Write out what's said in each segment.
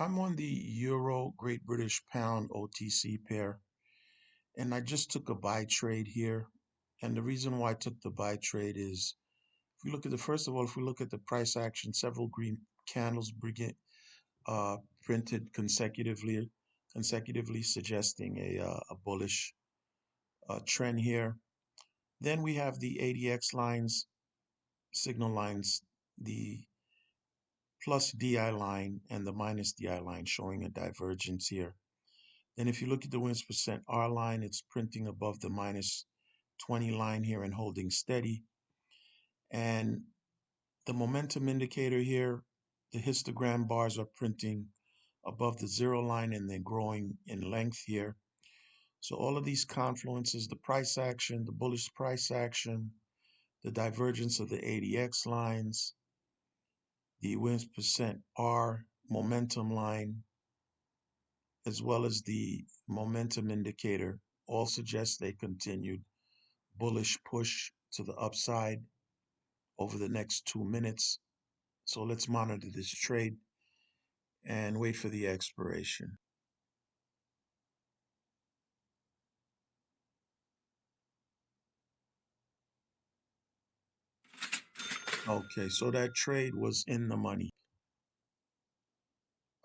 I'm on the Euro Great British Pound OTC pair, and I just took a buy trade here. And the reason why I took the buy trade is if we look at first of all, if we look at the price action, several green candles printed consecutively suggesting a bullish trend here. Then we have the ADX lines, signal lines, the plus DI line and the minus DI line showing a divergence here. Then if you look at the wins percent R line, it's printing above the minus 20 line here and holding steady. And the momentum indicator here, the histogram bars are printing above the zero line and they're growing in length here. So all of these confluences, the price action, the bullish price action, the divergence of the ADX lines, the wins percent R momentum line, as well as the momentum indicator, all suggest a continued bullish push to the upside over the next 2 minutes. So let's monitor this trade and wait for the expiration. Okay, so that trade was in the money.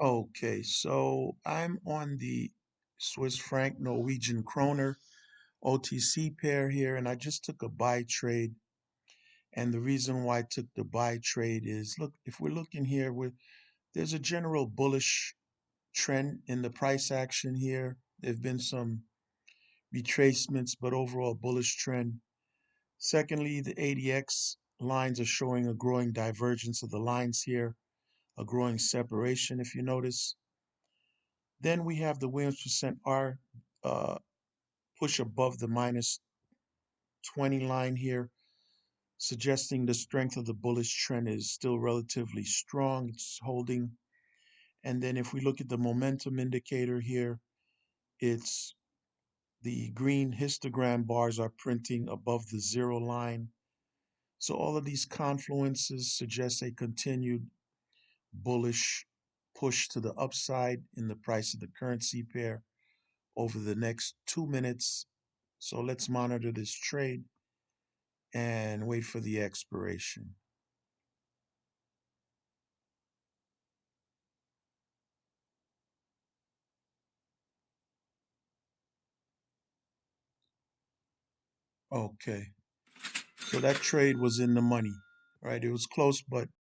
Okay, so I'm on the Swiss franc Norwegian kroner OTC pair here, and I just took a buy trade. And the reason why I took the buy trade is, look, if we're looking here, there's a general bullish trend in the price action here. There have been some retracements, but overall bullish trend. Secondly, the ADX lines are showing a growing divergence of the lines here, a growing separation, if you notice. Then we have the Williams percent R push above the minus 20 line here, suggesting the strength of the bullish trend is still relatively strong. It's holding. And then if we look at the momentum indicator here, it's the green histogram bars are printing above the zero line. So all of these confluences suggest a continued bullish push to the upside in the price of the currency pair over the next 2 minutes. So let's monitor this trade and wait for the expiration. Okay, so that trade was in the money, right? It was close, but